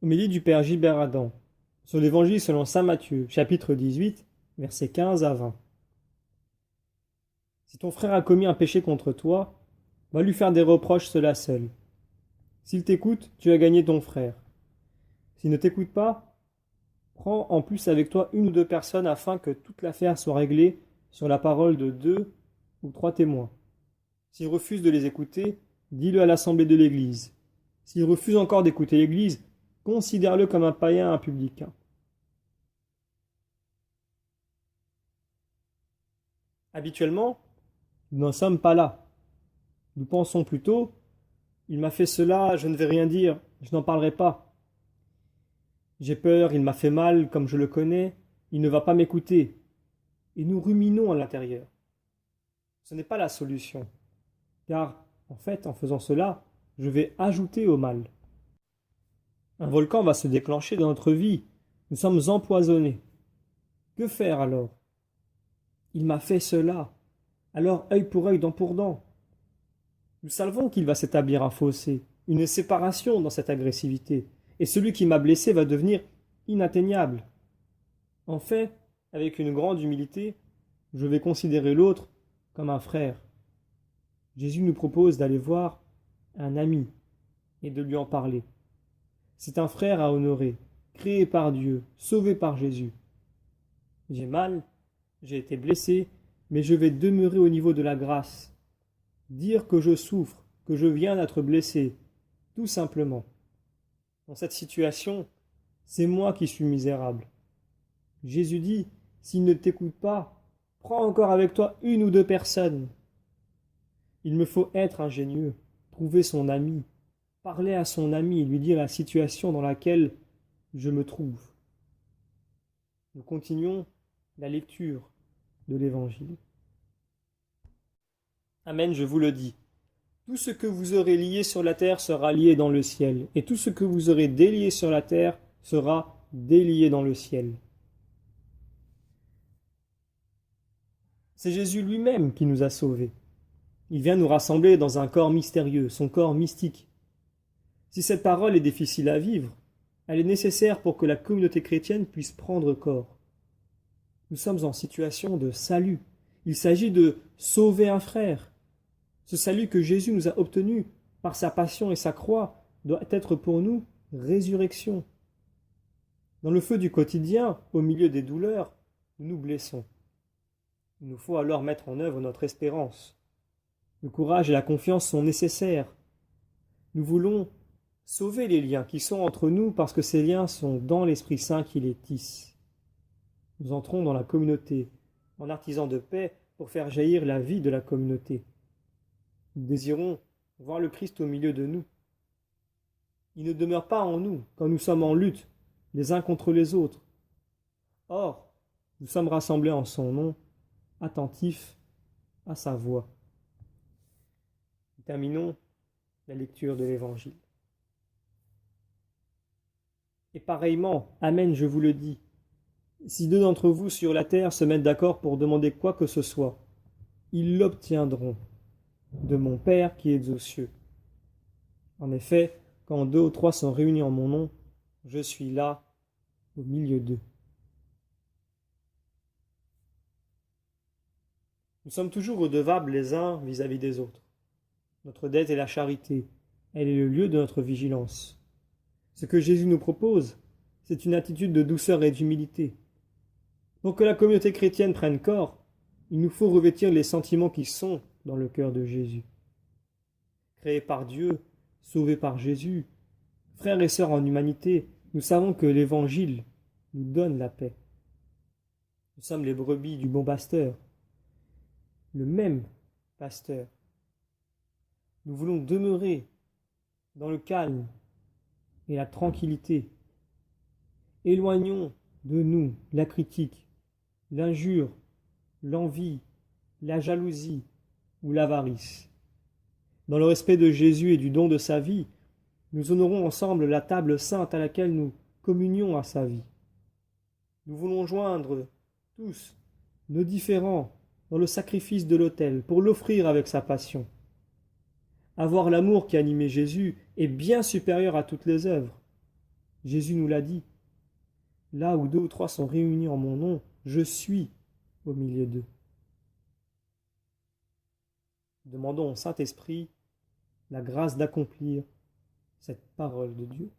Homélie du Père Gilbert Adam sur l'Évangile selon saint Matthieu, chapitre 18, versets 15 à 20. Si ton frère a commis un péché contre toi, va lui faire des reproches cela seul. S'il t'écoute, tu as gagné ton frère. S'il ne t'écoute pas, prends en plus avec toi une ou deux personnes afin que toute l'affaire soit réglée sur la parole de deux ou trois témoins. S'il refuse de les écouter, dis-le à l'assemblée de l'Église. S'il refuse encore d'écouter l'Église, considère-le comme un païen, un publicain. Habituellement, nous n'en sommes pas là. Nous pensons plutôt, il m'a fait cela, je ne vais rien dire, je n'en parlerai pas. J'ai peur, il m'a fait mal, comme je le connais, il ne va pas m'écouter. Et nous ruminons à l'intérieur. Ce n'est pas la solution, car, en fait, en faisant cela, je vais ajouter au mal. Un volcan va se déclencher dans notre vie. Nous sommes empoisonnés. Que faire alors? Il m'a fait cela. Alors œil pour œil, dent pour dent. Nous savons qu'il va s'établir un fossé, une séparation dans cette agressivité, et celui qui m'a blessé va devenir inatteignable. En fait, avec une grande humilité, je vais considérer l'autre comme un frère. Jésus nous propose d'aller voir un ami et de lui en parler. C'est un frère à honorer, créé par Dieu, sauvé par Jésus. J'ai mal, j'ai été blessé, mais je vais demeurer au niveau de la grâce. Dire que je souffre, que je viens d'être blessé, tout simplement. Dans cette situation, c'est moi qui suis misérable. Jésus dit, s'il ne t'écoute pas, prends encore avec toi une ou deux personnes. Il me faut être ingénieux, trouver son ami, parler à son ami et lui dire la situation dans laquelle je me trouve. Nous continuons la lecture de l'Évangile. Amen, je vous le dis. Tout ce que vous aurez lié sur la terre sera lié dans le ciel, et tout ce que vous aurez délié sur la terre sera délié dans le ciel. C'est Jésus lui-même qui nous a sauvés. Il vient nous rassembler dans un corps mystérieux, son corps mystique. Si cette parole est difficile à vivre, elle est nécessaire pour que la communauté chrétienne puisse prendre corps. Nous sommes en situation de salut. Il s'agit de sauver un frère. Ce salut que Jésus nous a obtenu par sa passion et sa croix doit être pour nous résurrection. Dans le feu du quotidien, au milieu des douleurs, nous nous blessons. Il nous faut alors mettre en œuvre notre espérance. Le courage et la confiance sont nécessaires. Nous voulons sauver les liens qui sont entre nous parce que ces liens sont dans l'Esprit Saint qui les tisse. Nous entrons dans la communauté, en artisans de paix, pour faire jaillir la vie de la communauté. Nous désirons voir le Christ au milieu de nous. Il ne demeure pas en nous quand nous sommes en lutte, les uns contre les autres. Or, nous sommes rassemblés en son nom, attentifs à sa voix. Terminons la lecture de l'Évangile. Et pareillement, Amen, je vous le dis, si deux d'entre vous sur la terre se mettent d'accord pour demander quoi que ce soit, ils l'obtiendront de mon Père qui est aux cieux. En effet, quand deux ou trois sont réunis en mon nom, je suis là au milieu d'eux. Nous sommes toujours redevables les uns vis-à-vis des autres. Notre dette est la charité, elle est le lieu de notre vigilance. Ce que Jésus nous propose, c'est une attitude de douceur et d'humilité. Pour que la communauté chrétienne prenne corps, il nous faut revêtir les sentiments qui sont dans le cœur de Jésus. Créés par Dieu, sauvés par Jésus, frères et sœurs en humanité, nous savons que l'Évangile nous donne la paix. Nous sommes les brebis du bon pasteur, le même pasteur. Nous voulons demeurer dans le calme et la tranquillité. Éloignons de nous la critique, l'injure, l'envie, la jalousie ou l'avarice. Dans le respect de Jésus et du don de sa vie, nous honorons ensemble la table sainte à laquelle nous communions à sa vie. Nous voulons joindre tous nos différends dans le sacrifice de l'autel pour l'offrir avec sa passion. Avoir l'amour qui animait Jésus est bien supérieur à toutes les œuvres. Jésus nous l'a dit. Là où 2 ou 3 sont réunis en mon nom, je suis au milieu d'eux. Demandons au Saint-Esprit la grâce d'accomplir cette parole de Dieu.